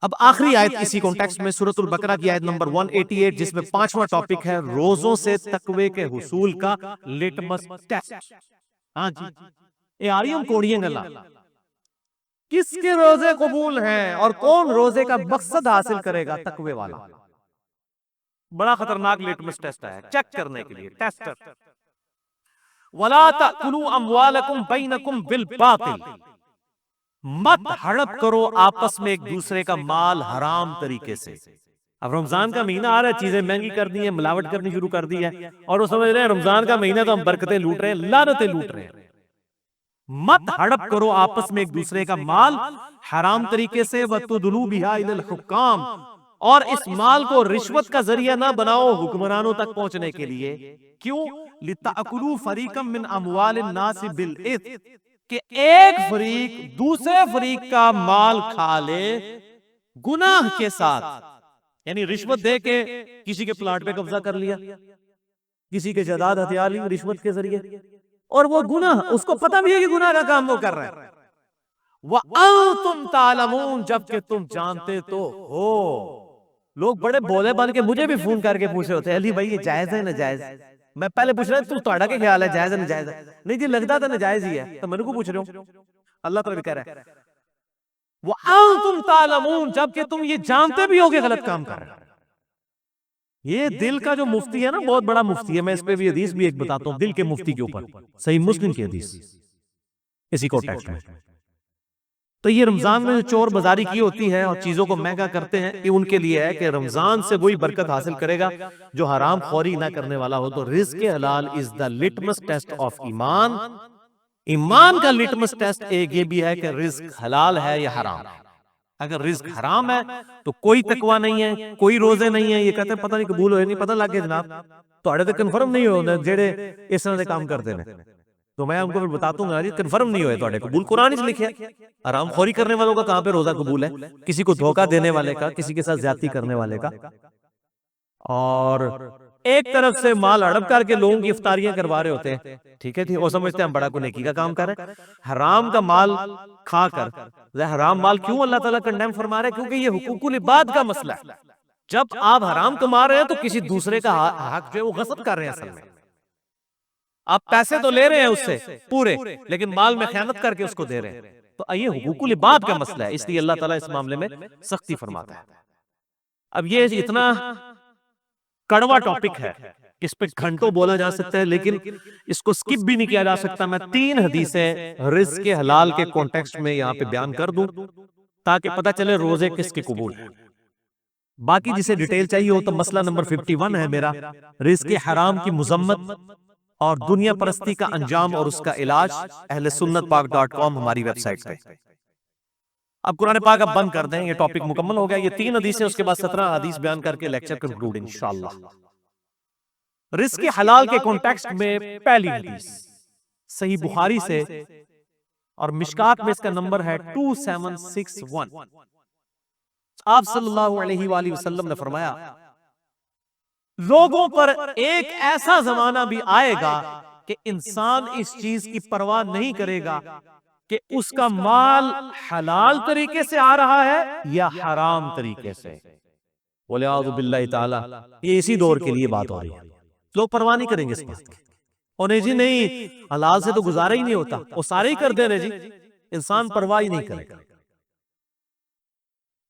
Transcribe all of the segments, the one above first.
اب آخری آیت اسی کانٹیکسٹ میں سورۃ البقرہ کی آیت نمبر 188 جس میں 5واں ٹاپک ہے روزوں سے تقوی کے حصول کا لٹمس ٹیسٹ. ہاں جی یہ آ رہی ہم کوڑیاں گلا کس کے روزے قبول ہیں اور کون روزے کا مقصد حاصل کرے گا؟ تقوی والا. بڑا خطرناک لٹمس ٹیسٹ ہے چیک کرنے کے لیے ٹیسٹر. وَلَا تَأْكُلُوا أَمْوَالَكُمْ بَيْنَكُمْ بِالْبَاطِلِ مت ہڑپ کرو آپس میں ایک دوسرے کا مال حرام طریقے سے. اب رمضان کا مہینہ آ رہا ہے چیزیں مہنگی کر دی ہیں ملاوٹ کرنی شروع کر دی ہے اور وہ سمجھ رہے ہیں رمضان کا مہینہ تو ہم برکتیں لوٹ رہے ہیں لعنتیں لوٹ رہے ہیں. مت ہڑپ کرو آپس میں ایک دوسرے کا مال حرام طریقے سے وَتُدْلُوا بِهَا إِلَى الْحُكَّامِ اور اس مال کو رشوت کا ذریعہ نہ بناؤ حکمرانوں تک پہنچنے کے لیے. کیوں؟ لِتَأْكُلُوا فَرِيقًا مِّنْ أَمْوَالِ النَّاسِ بِالْإِثْمِ کہ ایک فریق دوسرے فریق کا مال کھا لے گناہ کے ساتھ. یعنی رشوت دے کے کسی کے پلاٹ پہ قبضہ کر لیا کسی کے جائیداد ہتھیا لی رشوت کے ذریعے اور وہ گناہ اس کو پتہ بھی ہے کہ گناہ کا کام وہ کر رہا ہے. وَأَنْتُمْ تَعْلَمُونَ جبکہ تم جانتے تو ہو. لوگ بڑے بولے بن کے مجھے بھی فون کر کے پوچھ رہے ہوتے ہیں علی بھائی یہ جائز ہے ناجائز؟ میں پہلے پوچھ رہا ہوں تو تہاڈا کیا خیال ہے جائز ہے ناجائز ہے؟ نہیں جی لگتا تو ناجائز ہی ہے تو میں نے کو پوچھ رہا ہوں. اللہ تعالیٰ بھی کہہ رہا ہے وَأَنْتُمْ تَعْلَمُونَ جبکہ تم یہ جانتے بھی ہو کہ غلط کام کر رہے ہیں. یہ دل کا جو مفتی ہے نا بہت بڑا مفتی ہے. میں اس پہ بھی حدیث بھی ایک بتاتا ہوں دل کے مفتی کے اوپر صحیح مسلم کی حدیث اسی کانٹیکسٹ میں. تو یہ رمضان میں جو چور بازاری کی ہوتی ہے اور چیزوں کو مہنگا کرتے ہیں یہ ان کے لیے ہے کہ رمضان سے وہی برکت حاصل کرے گا جو حرام خوری نہ کرنے والا ہو. تو رزق حلال از دا لٹمس ٹیسٹ آف ایمان. ایمان کا لٹمس ٹیسٹ ایک یہ بھی ہے کہ رزق حلال ہے یا حرام. اگر رزق حرام ہے تو کوئی تقوی نہیں ہے کوئی روزے نہیں ہے. یہ کہتے ہیں پتہ نہیں قبول ہوئے نہیں پتہ لگ گیا جناب تو کنفرم نہیں ہونے جڑے اس طرح سے کام کرتے ہیں. تو میں ان کو بتاتا ہوں جی کنفرم نہیں ہوئے تو قبول قرآن ہی لکھے حرام خوری کرنے والوں کا کہاں پہ روزہ قبول ہے کسی کو دھوکہ دینے والے کا کسی کے ساتھ زیادتی کرنے والے کا. اور ایک طرف سے مال ہڑپ کر کے لوگوں کی افطاریاں کروا رہے ہوتے ہیں ٹھیک ہے وہ سمجھتے ہیں ہم بڑا کوئی نیکی کا کام کر رہے ہیں. حرام کا مال کھا کر حرام مال کیوں اللہ تعالیٰ کنڈیم فرما رہے ہیں کیونکہ یہ حقوق العباد کا مسئلہ ہے. جب آپ حرام کما رہے ہیں تو کسی دوسرے کا حق جو ہے وہ غصب کر رہے ہیں. اصل میں آپ پیسے تو لے رہے ہیں اس سے پورے لیکن مال میں خیانت کر کے اس کو دے رہے ہیں. تو یہ حقوق العباد کا مسئلہ ہے اس لیے اللہ تعالیٰ اس معاملے میں سختی فرماتا ہے. اب یہ اتنا کڑوا ٹاپک ہے اس پہ گھنٹوں بولا جا سکتا ہے لیکن اس کو سکپ بھی نہیں کیا جا سکتا. میں 3 حدیثیں رزق کے حلال کے کانٹیکسٹ میں یہاں پہ بیان کر دوں تاکہ پتہ چلے روزے کس کے قبول ہیں. باقی جسے ڈیٹیل چاہیے ہو تو مسئلہ نمبر 51 ہے میرا رزق حرام کی مذمت اور دنیا پرستی کا انجام اور اس کا علاج اہل سنت پاک.com ہماری ویب سائٹ پہ. اب قرآن پاک اب بند کر دیں یہ ٹاپک مکمل ہو گیا. یہ 3 حدیثیں اس کے بعد 17 حدیث بیان کر کے لیکچر کنکلوڈ انشاءاللہ. رزق حلال کے کانٹیکسٹ میں پہلی حدیث صحیح بخاری سے اور مشکات میں اس کا نمبر ہے 2761. آپ صلی اللہ علیہ وآلہ وسلم نے فرمایا لوگوں پر ایک ایسا زمانہ بھی آئے گا کہ انسان اس چیز کی پرواہ نہیں کرے گا کہ اس کا مال حلال طریقے سے آ رہا ہے یا حرام طریقے سے. وَلِعَوْذُ بِاللَّهِ تعالی یہ اسی دور کے لیے بات ہو رہی ہے. لوگ پرواہ نہیں کریں گے اس بات کی اور نہیں جی نہیں حلال سے تو گزارا ہی نہیں ہوتا وہ سارے ہی کر دے رہے جی انسان پرواہ ہی نہیں کرے گا.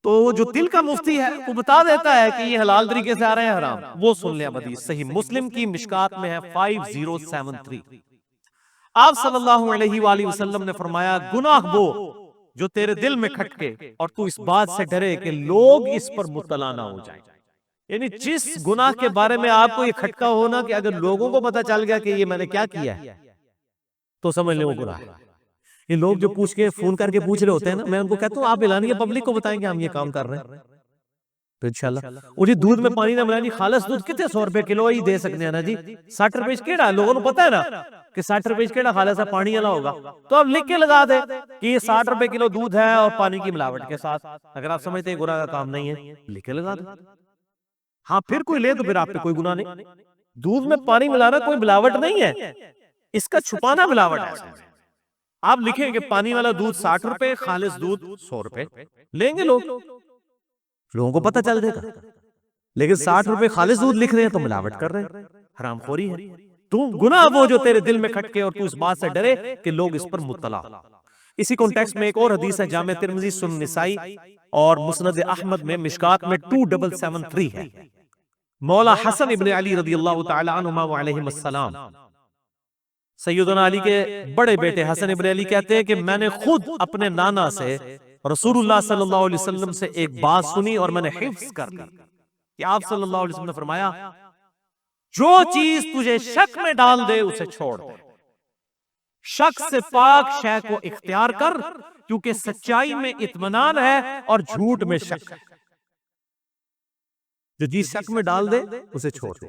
تو جو دل کا مفتی ہے وہ بتا دیتا ہے کہ یہ حلال طریقے سے آ رہے ہیں حرام. وہ سن لیں حدیث صحیح مسلم کی مشکات میں ہے 5073. آپ صلی اللہ علیہ وآلہ وسلم نے فرمایا گناہ وہ جو تیرے دل میں کھٹکے اور تو اس بات سے ڈرے کہ لوگ اس پر مطلع نہ ہو جائیں. یعنی جس گناہ کے بارے میں آپ کو یہ کھٹکا ہونا کہ اگر لوگوں کو پتا چل گیا کہ یہ میں نے کیا کیا ہے تو سمجھ لیں وہ گناہ ہے. یہ لوگ جو پوچھ کے فون کر کے پوچھ رہے ہوتے ہیں نا میں ان کو کہتا ہوں آپ اعلانیہ پبلک کو بتائیں گے ہم یہ کام کر رہے ہیں تو انشاءاللہ. اور یہ دودھ میں پانی نہ ملایا جی خالص دودھ کتنے 100 روپے کلو ہی دے سکتے ہیں نا جی 60 روپے کیڑا ہے لوگوں کو پتا ہے نا کہ 60 روپے کیڑا خالص ہے پانی والا ہوگا تو آپ لکھ کے لگا دیں کہ یہ 60 روپے کلو دودھ ہے اور پانی کی ملاوٹ کے ساتھ. اگر آپ سمجھتے ہیں گناہ کا کام نہیں ہے لکھ کے لگا دیں. ہاں پھر کوئی لے تو پھر آپ پہ کوئی گناہ نہیں. دودھ میں پانی ملانا کوئی ملاوٹ نہیں ہے اس کا چھپانا ملاوٹ ہے. آپ لکھیں کہ پانی والا دودھ 60 روپے خالص دودھ 100 روپے لیں گے لوگ. لوگوں کو پتہ چل جائے گا. لیکن 60 روپے خالص دودھ لکھ رہے ہیں تو ملاوٹ کر رہے ہیں, حرام خوری ہے. تو گناہ وہ جو تیرے دل میں کھٹکے اور تو اس بات سے ڈرے کہ لوگ اس پر مطلع. اسی کانٹیکسٹ میں ایک اور حدیث ہے جامع ترمذی, سنن نسائی اور مسند احمد میں مشکات میں 2773 ہے. مولا حسن ابن علی رضی اللہ تعالی عنہما وعلیہم السلام, سیدنا علی کے بڑے بیٹے حسن ابن علی کہتے ہیں کہ میں نے خود اپنے نانا سے رسول اللہ صلی اللہ علیہ وسلم سے ایک بات سنی اور میں نے حفظ کر لی کہ آپ صلی اللہ علیہ وسلم نے فرمایا جو چیز تجھے شک میں ڈال دے اسے چھوڑ دے. شک سے پاک شے کو اختیار کر, کیونکہ سچائی میں اطمینان ہے اور جھوٹ میں شک ہے. جو چیز شک میں ڈال دے اسے چھوڑ دے.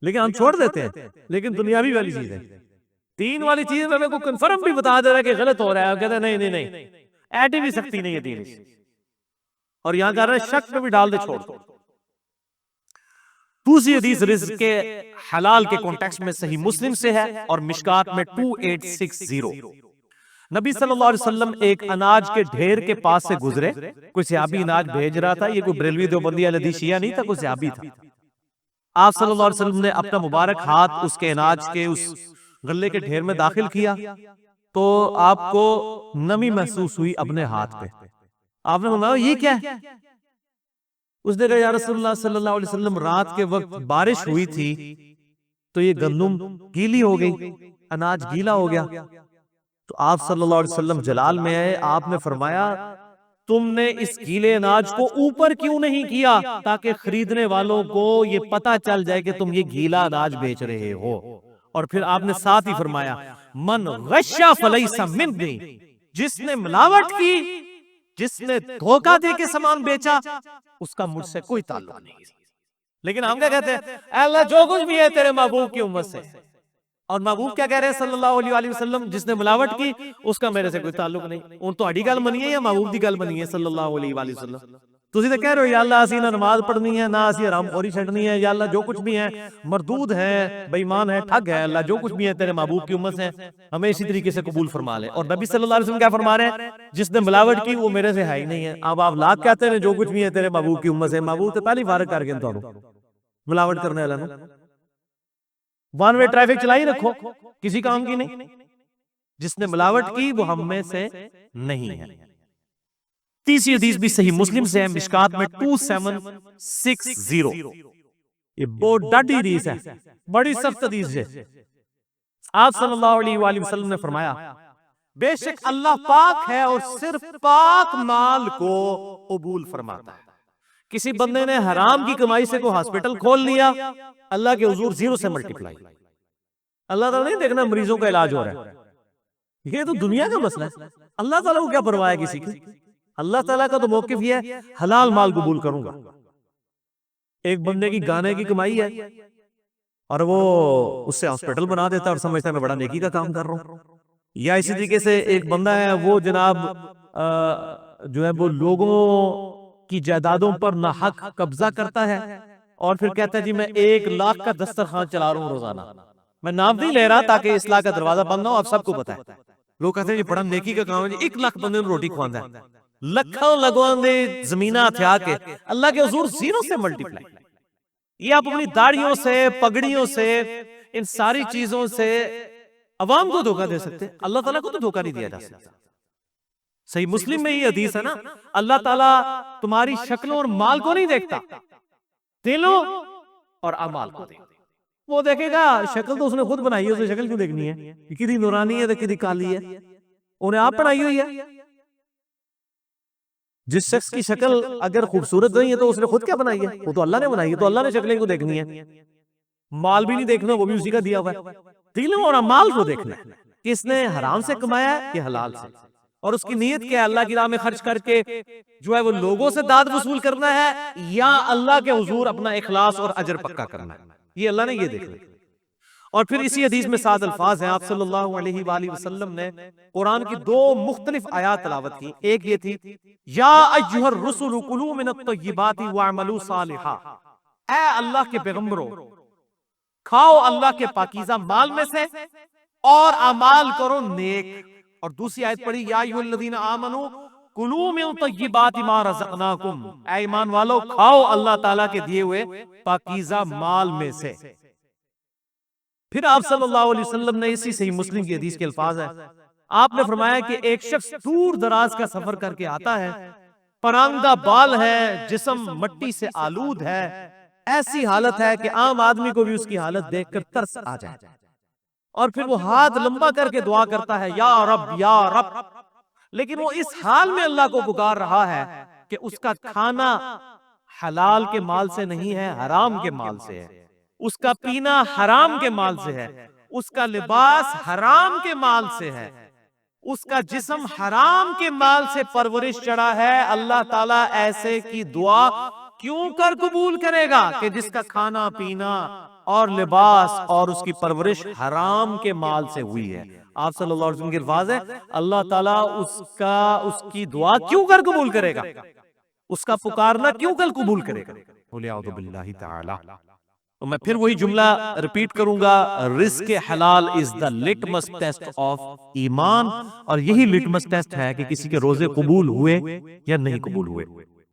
لیکن ہم چھوڑ دیتے ہیں, لیکن دنیاوی والی چیزیں, دین والی چیز میں کو کنفرم بھی بتا دے رہا ہے کہ غلط ہو رہا ہے, کہتے ہیں نہیں نہیں نہیں, ایڈی بھی سختی نہیں ہے دین. اور یہاں کہہ رہا ہے شک میں بھی ڈال دے چھوڑ دو. دوسری حدیث رزق کے حلال کے کانٹیکسٹ میں صحیح مسلم سے ہے اور مشکات میں 2860. نبی صلی اللہ علیہ وسلم ایک اناج کے ڈھیر کے پاس سے گزرے. کوئی صحابی اناج بھیج رہا تھا, یہ کوئی بریلوی دیوبندی اہل حدیث شیعہ نہیں تھا, کوئی صحابی تھا. آپ صلی اللہ علیہ وسلم نے اپنا مبارک ہاتھ اس کے اناج کے اس غلے کے ڈھیر میں داخل کیا تو آپ کو نمی محسوس ہوئی اپنے ہاتھ پہ. آپ نے فرمایا یہ کیا ہے؟ اس نے کہا یا رسول اللہ صلی اللہ علیہ وسلم رات کے وقت بارش ہوئی تھی تو یہ گندم گیلی ہو گئی, اناج گیلا ہو گیا. تو آپ صلی اللہ علیہ وسلم جلال میں آئے, آپ نے فرمایا تم نے اس گیلے اناج کو اوپر کیوں نہیں کیا تاکہ خریدنے والوں کو یہ پتا چل جائے کہ تم یہ گیلا اناج بیچ رہے ہو. اور پھر آپ نے ساتھ ہی فرمایا من غشا فلیس منی, جس نے ملاوٹ کی, جس نے دھوکہ دے کے سامان بیچا, اس کا مجھ سے کوئی تعلق نہیں. لیکن ہم کیا کہتے ہیں, اے اللہ جو کچھ بھی ہے تیرے محبوب کی امت سے. اور محبوب کیا کہہ رہے ہیں صلی اللہ علیہ وسلم, جس نے ملاوٹ کی اس کا میرے سے کوئی تعلق نہیں. ان تو اڑی گل بنی ہے یا محبوب دی گل بنی ہے صلی اللہ علیہ وسلم. تسی تو کہہ رہے ہو یا اللہ اسی نہ نماز پڑھنی ہے, نہ اسی حرام خوری چھڈنی ہے, یا اللہ جو کچھ بھی ہے مردود ہے, بے ایمان ہے, ٹھگ ہے, اللہ جو کچھ بھی ہے تیرے محبوب کی امت سے ہمیں اسی طریقے سے قبول فرما لے. اور نبی صلی اللہ علیہ وسلم کیا فرما رہے ہیں, جس نے ملاوٹ کی وہ میرے سے ہے ہی نہیں ہے. اب آپ لاکھ کہتے ہیں جو کچھ بھی ہے تیرے محبوب کی امت سے, محبوب تو پہلی فارغ کر کے تو ملاوٹ کرنے والا نا. ون وے ٹریفک چلائی رکھو, کسی کام کی نہیں. جس نے ملاوٹ کی وہ ہم میں سے نہیں ہے. تیسری حدیث بھی صحیح مسلم سے ہے, مشکات میں 2760. یہ بہت ڈاڈی حدیث ہے, بڑی سخت حدیث ہے. آپ صلی اللہ علیہ وآلہ وسلم نے فرمایا بے شک اللہ پاک ہے اور صرف پاک مال کو قبول فرماتا ہے. کسی بندے نے حرام کی کمائی سے کوئی ہاسپٹل کھول لیا, اللہ کے حضور 0 سے ملٹیپلائی. اللہ تعالیٰ نہیں دیکھنا مریضوں کا علاج ہو رہا ہے, یہ تو دنیا کا مسئلہ ہے. اللہ تعالیٰ کو کیا پرواہ ہے کسی کی. اللہ تعالیٰ کا تو موقف یہ ہے حلال مال قبول کروں گا. ایک بندے کی گانے کی کمائی ہے اور وہ اس سے ہاسپٹل بنا دیتا ہے اور سمجھتا ہے میں بڑا نیکی کا کام کر رہا ہوں. یا اسی طریقے سے ایک بندہ ہے وہ جناب جو ہے وہ لوگوں کی جائیدادوں پر ناحق قبضہ کرتا ہے اور پھر کہتا ہے جی میں 1 لاکھ کا دسترخوان چلا رہا ہوں روزانہ. میں نام نہیں لے رہا تاکہ اصلاح کا دروازہ بند نہ ہو, آپ سب کو پتا ہے. لوگ کہتے ہیں یہ بڑا نیکی کا کام ہے, 1 لاکھ بندے نے روٹی کھواندا ہے, لکھوں لگوان دے زمینہ تھیا کے اللہ کے حضور 0 سے ملٹیپلائی. یہ آپ اپنی داڑھیوں سے, پگڑیوں سے, ان ساری چیزوں سے عوام کو دھوکہ دے سکتے, اللہ تعالیٰ کو تو دھوکہ نہیں دیا جا سکتا. صحیح مسلم میں یہ حدیث ہے نا, اللہ تعالیٰ تمہاری شکلوں اور مال کو نہیں دیکھتا, دلوں اور اعمال کو دیکھتا. وہ دیکھے گا شکل تو اس نے خود بنائی ہے, اسے شکل کیوں دیکھنی ہے, کدی نورانی ہے تو کدی کالی ہے, انہیں آپ بنائی ہوئی ہے. جس شخص کی شکل اگر خوبصورت نہیں ہے تو اس نے خود کیا بنائی ہے, وہ تو اللہ نے بنائی ہے, تو اللہ نے شکلیں کو دیکھنی ہے. مال بھی نہیں دیکھنا, وہ بھی اسی کا دیا ہوا ہے. دلوں اور اعمال کو دیکھنا ہے کہ اس نے حرام سے کمایا ہے کہ حلال سے, اور اس کی نیت کیا ہے, اللہ کی راہ میں خرچ کر کے جو ہے وہ لوگوں سے داد وصول کرنا ہے یا اللہ کے حضور اپنا اخلاص اور اجر پکا کرنا ہے. یہ اللہ نے یہ دیکھنا ہے. اور پھر اسی حدیث میں 7 الفاظ ہیں. آپ صلی اللہ علیہ وآلہ وسلم نے قرآن کی 2 مختلف آیات تلاوت کی. ایک یہ تھی یا ایھا الرسل کلوا من الطیبات واعملوا صالحا, اے اللہ کے پیغمبروں کھاؤ اللہ کے پاکیزہ مال میں سے اور اعمال کرو نیک. اور دوسری آیت پڑھی یا ایھا الذین آمنوا کلوا من طیبات ما رزقناکم، اے ایمان والو کھاؤ اللہ تعالیٰ کے دیے ہوئے پاکیزہ مال میں سے۔ پھر آپ صلی اللہ علیہ وسلم نے اسی صحیح مسلم کی حدیث کے الفاظ ہیں، آپ نے فرمایا کہ ایک شخص دور دراز کا سفر کر کے آتا ہے، پرانگا بال ہے، جسم مٹی سے آلود ہے، ایسی حالت ہے کہ عام آدمی کو بھی اس کی حالت دیکھ کر ترس آ جائے، اور پھر وہ ہاتھ لمبا کر کے دعا کرتا ہے یا رب یا رب، لیکن وہ اس حال میں اللہ کو پکار رہا ہے کہ اس کا کھانا حلال کے مال سے نہیں ہے، حرام کے مال سے ہے، اس کا پینا حرام کے مال سے ہے، اس کا لباس حرام کے مال سے ہے، اس کا جسم حرام کے مال سے پرورش چڑھا ہے۔ اللہ تعالیٰ ایسے کی دعا کیوں کر قبول کرے گا کہ جس کا کھانا پینا اور لباس اور اس کی پرورش حرام کے مال سے ہوئی ہے۔ آپ صلی اللہ علیہ وسلم کے الفاظ ہے، اللہ تعالیٰ اس کی دعا کیوں کر قبول کرے گا، اس کا پکارنا کیوں کر قبول کرے گا۔ قل اعوذ باللہ تعالی۔ تو میں پھر وہی جملہ ریپیٹ کروں گا، رزق حلال از دا لٹمس ٹیسٹ آف ایمان، اور یہی لٹمس ٹیسٹ ہے کہ کسی کے روزے قبول ہوئے یا نہیں قبول ہوئے۔